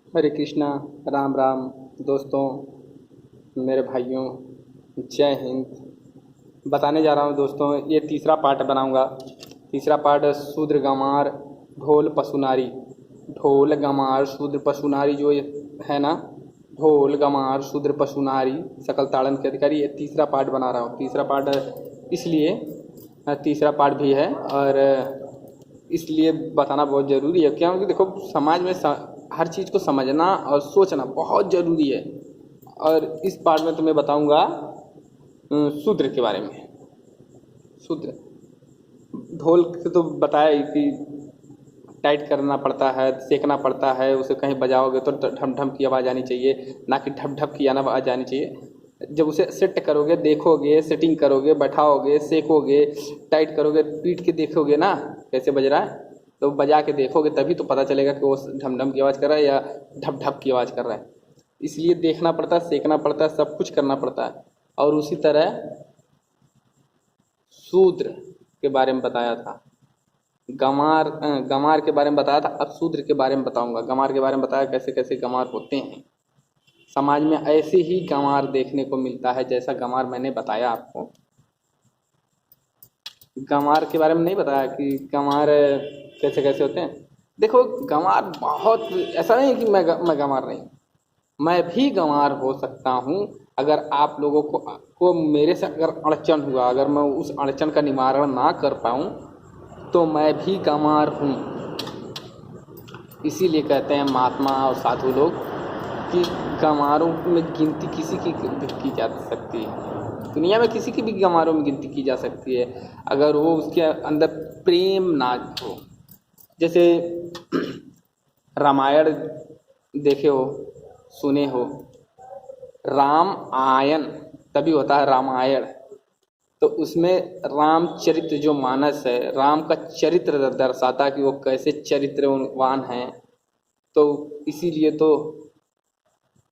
हरे कृष्णा। राम राम। दोस्तों, मेरे भाइयों, जय हिंद। बताने जा रहा हूँ दोस्तों, ये तीसरा पार्ट बनाऊँगा। तीसरा पार्ट शूद्र गंवार ढोल पशुनारी। ढोल गंवार शूद्र पशुनारी जो ये है ना, ढोल गंवार शूद्र पशुनारी सकल ताड़न के अधिकारी, ये तीसरा पार्ट बना रहा हूँ। तीसरा पार्ट इसलिए तीसरा पार्ट भी है, और इसलिए बताना बहुत ज़रूरी है। क्योंकि देखो, समाज में हर चीज़ को समझना और सोचना बहुत ज़रूरी है। और इस पार्ट में तुम्हें बताऊंगा शूद्र के बारे में। शूद्र ढोल के तो बताया ही कि टाइट करना पड़ता है, सेकना पड़ता है, उसे कहीं बजाओगे तो ढम ढम की आवाज़ आनी चाहिए, ना कि ढप ढप की आवाज़ आनी चाहिए। जब उसे सेट करोगे, देखोगे, सेटिंग करोगे, बैठाओगे, सेकोगे, टाइट करोगे, पीट के देखोगे ना कैसे बज रहा है, तो बजा के देखोगे तभी तो पता चलेगा कि वो ढम ढम की आवाज़ कर रहा है या ढप ढप की आवाज़ कर रहा है। इसलिए देखना पड़ता है, सेकना पड़ता है, सब कुछ करना पड़ता है। और उसी तरह शूद्र के बारे में बताया था। गंवार के बारे में बताया था, अब शूद्र के बारे में बताऊंगा। गंवार के बारे में बताया कैसे कैसे गंवार होते हैं। समाज में ऐसे ही गंवार देखने को मिलता है जैसा गंवार मैंने बताया आपको। गंवार के बारे में नहीं बताया कि गंवार कैसे कैसे होते हैं। देखो, गंवार बहुत, ऐसा नहीं है कि मैं गंवार नहीं, मैं भी गंवार हो सकता हूँ। अगर आप लोगों को मेरे से अगर अड़चन हुआ, अगर मैं उस अड़चन का निवारण ना कर पाऊँ, तो मैं भी गंवार हूँ। इसीलिए कहते हैं महात्मा और साधु लोग कि गंवारों में गिनती किसी की की जा सकती है। दुनिया में किसी की भी गंवारों में गिनती की जा सकती है, अगर वो उसके अंदर प्रेम ना हो। जैसे रामायण देखे हो, सुने हो, राम आयन तभी होता है रामायण। तो उसमें रामचरित्र जो मानस है, राम का चरित्र दर्शाता है कि वो कैसे चरित्रवान हैं। तो इसीलिए तो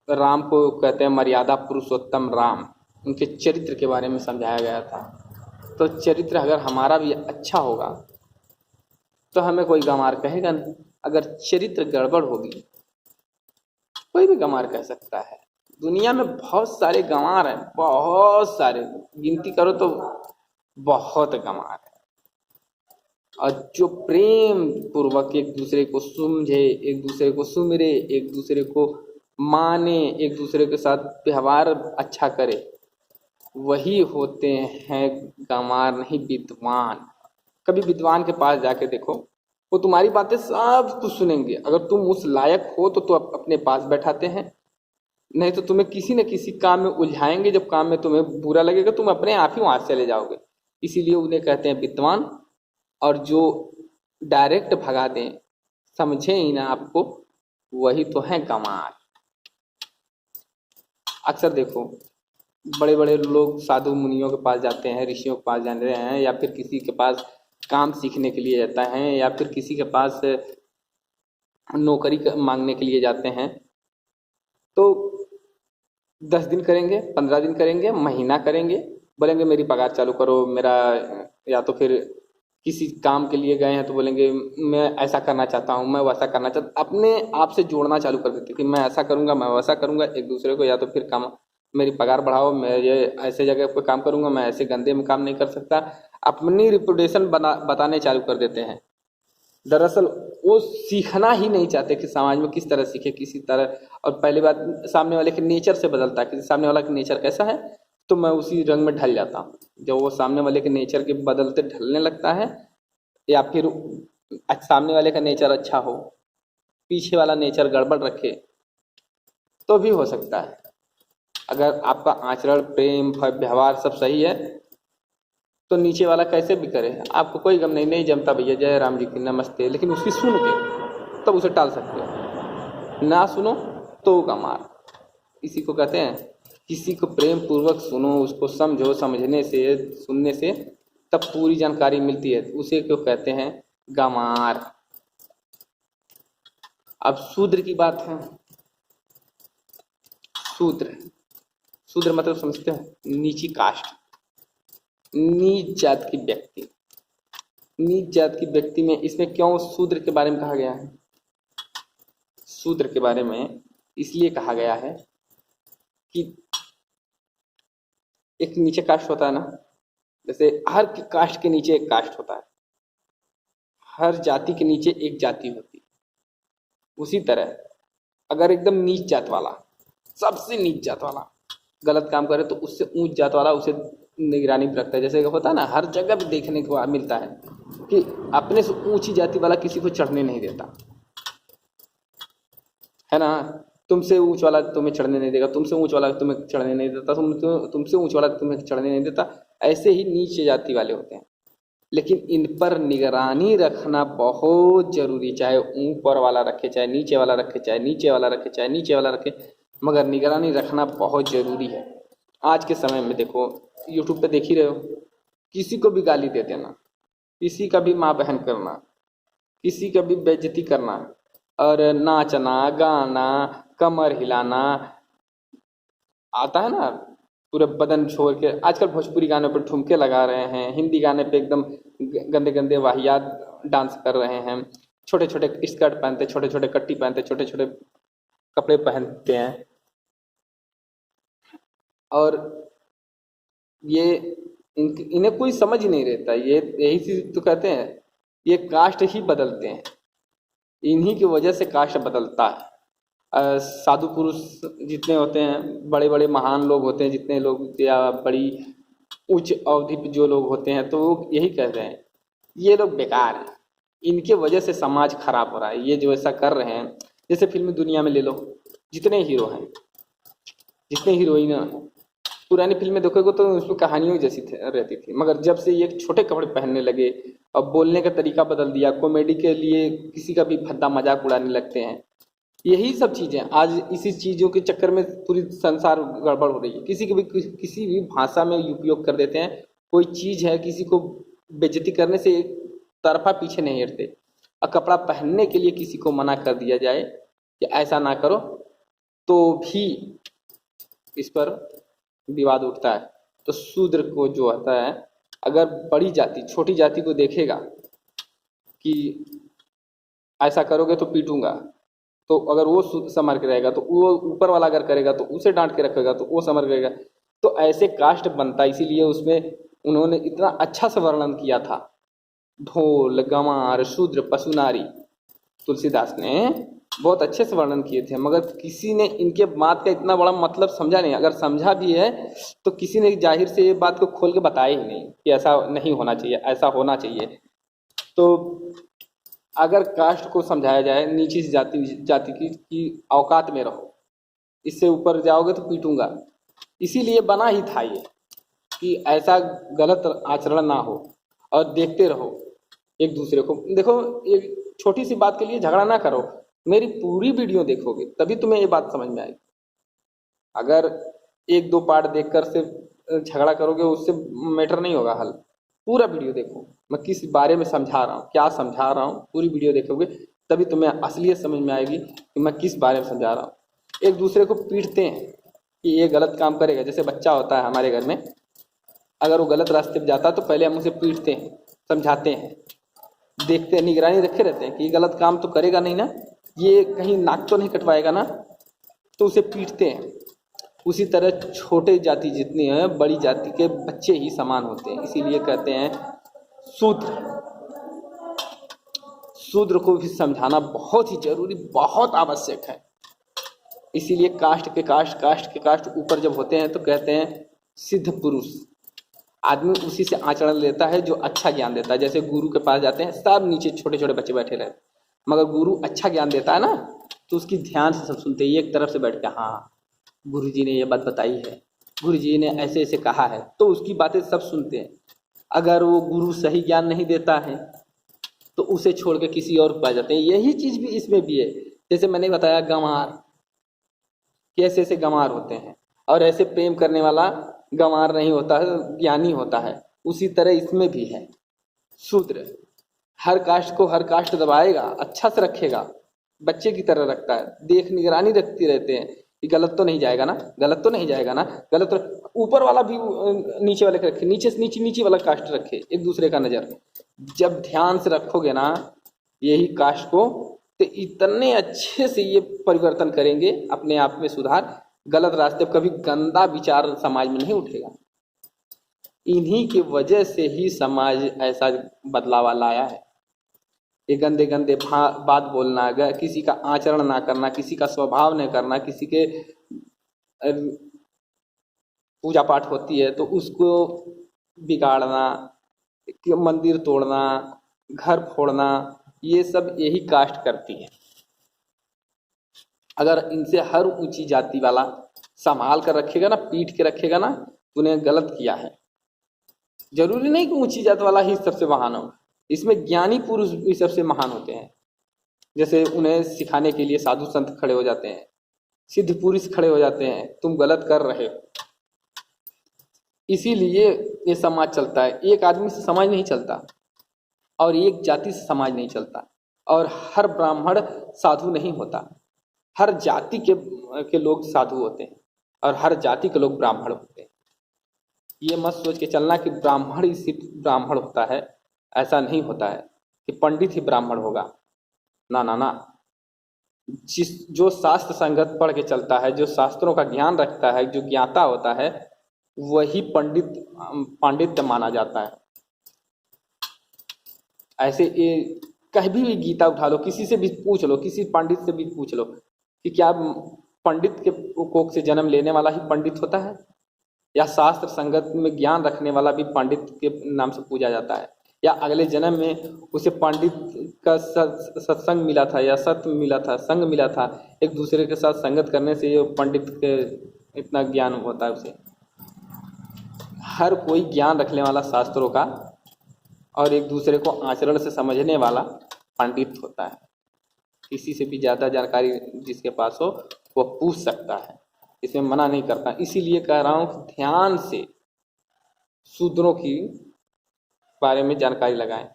राम को कहते हैं मर्यादा पुरुषोत्तम राम। उनके चरित्र के बारे में समझाया गया था। तो चरित्र अगर हमारा भी अच्छा होगा तो हमें कोई गंवार कहेगा नहीं। अगर चरित्र गड़बड़ होगी, कोई भी गंवार कह सकता है। दुनिया में बहुत सारे गंवार हैं, बहुत सारे, गिनती करो तो बहुत गंवार है। और जो प्रेम पूर्वक एक दूसरे को समझे, एक दूसरे को सुमरे, एक दूसरे को माने, एक दूसरे के साथ व्यवहार अच्छा करे, वही होते हैं गंवार, नहीं विद्वान। कभी विद्वान के पास जाके देखो, वो तुम्हारी बातें सब कुछ सुनेंगे। अगर तुम उस लायक हो तो अपने पास बैठाते हैं, नहीं तो तुम्हें किसी न किसी काम में उलझाएंगे। जब काम में तुम्हें बुरा लगेगा, तुम अपने आप ही वहां से चले जाओगे। इसीलिए उन्हें कहते हैं विद्वान। और जो डायरेक्ट भगा दें, समझे ही ना आपको, वही तो है गंवार। अक्सर देखो, बड़े बड़े लोग साधु मुनियों के पास जाते हैं, ऋषियों के पास जाते हैं, या फिर किसी के पास काम सीखने के लिए जाता है, या फिर किसी के पास नौकरी मांगने के लिए जाते हैं। तो 10 दिन करेंगे, 15 दिन करेंगे, महीना करेंगे, बोलेंगे मेरी पगार चालू करो मेरा। या तो फिर किसी काम के लिए गए हैं तो बोलेंगे मैं ऐसा करना चाहता हूँ, मैं वैसा करना चाहता, अपने आप से जोड़ना चालू कर देते कि मैं ऐसा करूँगा, मैं वैसा करूँगा एक दूसरे को। या तो फिर काम, मेरी पगार बढ़ाओ, मैं ये ऐसे जगह पर काम करूँगा, मैं ऐसे गंदे में काम नहीं कर सकता। अपनी रिपुटेशन बताने चालू कर देते हैं। दरअसल वो सीखना ही नहीं चाहते कि समाज में किस तरह सीखे, किसी तरह। और पहली बात, सामने वाले के नेचर से बदलता है कि सामने वाला का नेचर कैसा है, तो मैं उसी रंग में ढल जाता हूँ। जब वो सामने वाले के नेचर के बदलते ढलने लगता है, या फिर सामने वाले का नेचर अच्छा हो, पीछे वाला नेचर गड़बड़ रखे, तो भी हो सकता है। अगर आपका आचरण, प्रेम, व्यवहार सब सही है, तो नीचे वाला कैसे भी करे, आपको कोई गम नहीं, नहीं जमता भैया, जय राम जी की, नमस्ते, लेकिन उसकी सुन के तब उसे टाल सकते हो। ना सुनो तो गंवार। इसी को कहते हैं, किसी को प्रेम पूर्वक सुनो, उसको समझो, समझने से, सुनने से तब पूरी जानकारी मिलती है, उसे क्यों कहते हैं गंवार। अब शूद्र की बात है। शूद्र, शूद्र मतलब समझते हो, नीची कास्ट, नीच जात की व्यक्ति। नीच जात की व्यक्ति में इसमें क्यों शूद्र के बारे में कहा गया है? शूद्र के बारे में इसलिए कहा गया है कि एक नीचे कास्ट होता है ना, जैसे हर कास्ट के नीचे एक कास्ट होता है, हर जाति के नीचे एक जाति होती है, उसी तरह अगर एकदम नीच जात वाला, सबसे नीच जात वाला गलत काम करे तो उससे ऊंच जात वाला उसे निगरानी में रखता है। जैसे होता है ना, हर जगह भी देखने को मिलता है कि अपने से ऊंची जाति वाला किसी को चढ़ने नहीं देता है ना। तुमसे ऊंच वाला तुम्हें चढ़ने नहीं देगा, तुमसे ऊंच वाला तुम्हें चढ़ने नहीं देता, तुमसे ऊंच वाला तुम्हें चढ़ने नहीं देता। ऐसे ही नीचे जाति वाले होते हैं, लेकिन इन पर निगरानी रखना बहुत जरूरी, चाहे ऊपर वाला रखे, चाहे नीचे वाला रखे, चाहे नीचे वाला रखे, चाहे नीचे वाला रखे, मगर निगरानी रखना बहुत जरूरी है। आज के समय में देखो, यूट्यूब पे देख ही रहे हो, किसी को भी गाली दे देना, किसी का भी माँ बहन करना, किसी का भी बेइज्जती करना, और नाचना गाना कमर हिलाना आता है ना, पूरे बदन छोड़ के। आजकल भोजपुरी गानों पर ठुमके लगा रहे हैं, हिंदी गाने पे एकदम गंदे गंदे वाहियात डांस कर रहे हैं, छोटे छोटे स्कर्ट पहनते, छोटे छोटे कट्टी पहनते, छोटे छोटे कपड़े पहनते हैं, और ये इन्हें कोई समझ ही नहीं रहता। ये यही चीज तो कहते हैं, ये कास्ट ही बदलते हैं, इन्हीं की वजह से कास्ट बदलता है। साधु पुरुष जितने होते हैं, बड़े बड़े महान लोग होते हैं, जितने लोग या बड़ी उच्च अवधि पे जो लोग होते हैं, तो वो यही कहते हैं ये लोग बेकार हैं, इनके वजह से समाज खराब हो रहा है। ये जो ऐसा कर रहे हैं, जैसे फिल्मी दुनिया में ले लो, जितने हीरो हैं, जितने हीरोइन हैं, पुरानी फिल्में देखोगे तो उसमें कहानियों जैसी रहती थी, मगर जब से ये छोटे कपड़े पहनने लगे और बोलने का तरीका बदल दिया, कॉमेडी के लिए किसी का भी भद्दा मजाक उड़ाने लगते हैं, यही सब चीज़ें आज इसी चीज़ों के चक्कर में पूरी संसार गड़बड़ हो रही है। किसी भी भाषा में उपयोग कर देते हैं, कोई चीज़ है, किसी को बेइज्जती करने से एक तरफा पीछे नहीं हटते। और कपड़ा पहनने के लिए किसी को मना कर दिया जाए कि ऐसा ना करो, तो भी इस पर विवाद उठता है। तो शूद्र को जो होता है, अगर बड़ी जाति छोटी जाति को देखेगा कि ऐसा करोगे तो पीटूंगा, तो अगर वो संभल के रहेगा, तो वो ऊपर वाला अगर करेगा तो उसे डांट के रखेगा, तो वो संभल रहेगा। तो ऐसे कास्ट बनता, इसीलिए उसमें उन्होंने इतना अच्छा से वर्णन किया था, ढोल गंवार शूद्र पशु नारी, तुलसीदास ने बहुत अच्छे से वर्णन किए थे, मगर किसी ने इनके बात का इतना बड़ा मतलब समझा नहीं। अगर समझा भी है तो किसी ने जाहिर से ये बात को खोल के बताया ही नहीं कि ऐसा नहीं होना चाहिए, ऐसा होना चाहिए। तो अगर कास्ट को समझाया जाए, नीची जाति की औकात में रहो, इससे ऊपर जाओगे तो पीटूंगा, इसीलिए बना ही था ये कि ऐसा गलत आचरण ना हो, और देखते रहो एक दूसरे को। देखो, एक छोटी सी बात के लिए झगड़ा ना करो, मेरी पूरी वीडियो देखोगे तभी तुम्हें ये बात समझ में आएगी। अगर एक दो पार्ट देखकर से झगड़ा करोगे, उससे मैटर नहीं होगा हल। पूरा वीडियो देखो, मैं किस बारे में समझा रहा हूँ, क्या समझा रहा हूँ, पूरी वीडियो देखोगे तभी तुम्हें असलियत समझ में आएगी कि मैं किस बारे में समझा रहा हूँ। एक दूसरे को पीटते हैं कि ये गलत काम करेगा। जैसे बच्चा होता है हमारे घर में, अगर वो गलत रास्ते पे जाता है तो पहले हम उसे पीटते हैं, समझाते हैं, देखते हैं, निगरानी रखे रहते हैं कि ये गलत काम तो करेगा नहीं ना, ये कहीं नाक तो नहीं कटवाएगा ना, तो उसे पीटते हैं। उसी तरह छोटे जाति जितनी है, बड़ी जाति के बच्चे ही समान होते हैं, इसीलिए कहते हैं शूद्र। शूद्र को भी समझाना बहुत ही जरूरी, बहुत आवश्यक है। इसीलिए कास्ट के कास्ट ऊपर जब होते हैं तो कहते हैं सिद्ध पुरुष। आदमी उसी से आचरण लेता है जो अच्छा ज्ञान देता है। जैसे गुरु के पास जाते हैं, सब नीचे छोटे छोटे बच्चे बैठे रहते, मगर गुरु अच्छा ज्ञान देता है ना, तो उसकी ध्यान से सब सुनते हैं, एक तरफ से बैठ के, हाँ गुरु जी ने ये बात बताई है, गुरु जी ने ऐसे ऐसे कहा है, तो उसकी बातें सब सुनते हैं। अगर वो गुरु सही ज्ञान नहीं देता है तो उसे छोड़ के किसी और के पास जाते हैं। यही चीज भी इसमें भी है। जैसे मैंने बताया गंवार, कैसे ऐसे गंवार होते हैं, और ऐसे प्रेम करने वाला गंवार नहीं होता है, ज्ञानी होता है। उसी तरह इसमें भी है। शूद्र हर कास्ट को हर कास्ट दबाएगा, अच्छा से रखेगा, बच्चे की तरह रखता है, देख निगरानी रखते रहते हैं कि गलत तो नहीं जाएगा ना, गलत तो नहीं जाएगा ना, गलत तो। ऊपर वाला भी नीचे वाले का रखे, नीचे से नीचे वाला कास्ट रखे, एक दूसरे का नजर। जब ध्यान से रखोगे ना, यही कास्ट को तो इतने अच्छे से ये परिवर्तन करेंगे अपने आप में सुधार, गलत रास्ते कभी गंदा विचार समाज में नहीं उठेगा। इन्हीं की वजह से ही समाज ऐसा बदलाव लाया है। ये गंदे गंदे बात बोलना, किसी का आचरण ना करना, किसी का स्वभाव नहीं करना, किसी के पूजा पाठ होती है तो उसको बिगाड़ना, मंदिर तोड़ना, घर फोड़ना, ये सब यही कास्ट करती है। अगर इनसे हर ऊंची जाति वाला संभाल कर रखेगा ना, पीट के रखेगा ना, तूने गलत किया है। जरूरी नहीं कि ऊंची जात वाला ही सबसे महान हो, इसमें ज्ञानी पुरुष भी सबसे महान होते हैं। जैसे उन्हें सिखाने के लिए साधु संत खड़े हो जाते हैं, सिद्ध पुरुष खड़े हो जाते हैं, तुम गलत कर रहे हो। इसीलिए ये समाज चलता है। एक आदमी से समाज नहीं चलता और एक जाति से समाज नहीं चलता, और हर ब्राह्मण साधु नहीं होता। हर जाति के लोग साधु होते हैं और हर जाति के लोग ब्राह्मण होते हैं। ये मत सोच के चलना कि ब्राह्मण ही सिर्फ ब्राह्मण होता है, ऐसा नहीं होता है कि पंडित ही ब्राह्मण होगा। ना ना ना, जो शास्त्र संगत पढ़ के चलता है, जो शास्त्रों का ज्ञान रखता है, जो ज्ञाता होता है, वही पांडित्य माना जाता है। ऐसे ये कहीं भी गीता उठा लो, किसी से भी पूछ लो, किसी पंडित से भी पूछ लो कि क्या पंडित के कोख से जन्म लेने वाला ही पंडित होता है, या शास्त्र संगत में ज्ञान रखने वाला भी पंडित के नाम से पूजा जाता है, या अगले जन्म में उसे पंडित का सत्संग मिला था या सत्य मिला था, संग मिला था, एक दूसरे के साथ संगत करने से ये पंडित के इतना ज्ञान होता है उसे। हर कोई ज्ञान रखने वाला शास्त्रों का और एक दूसरे को आचरण से समझने वाला पंडित होता है। किसी से भी ज़्यादा जानकारी जिसके पास हो वो पूछ सकता है, इसमें मना नहीं करता। इसीलिए कह रहा हूँ कि ध्यान से शूद्रों की बारे में जानकारी लगाएं।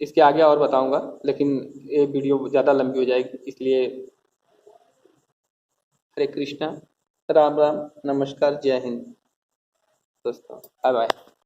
इसके आगे और बताऊंगा, लेकिन ये वीडियो ज़्यादा लंबी हो जाएगी, इसलिए हरे कृष्णा, राम राम, नमस्कार, जय हिंद दोस्तों, बाय बाय।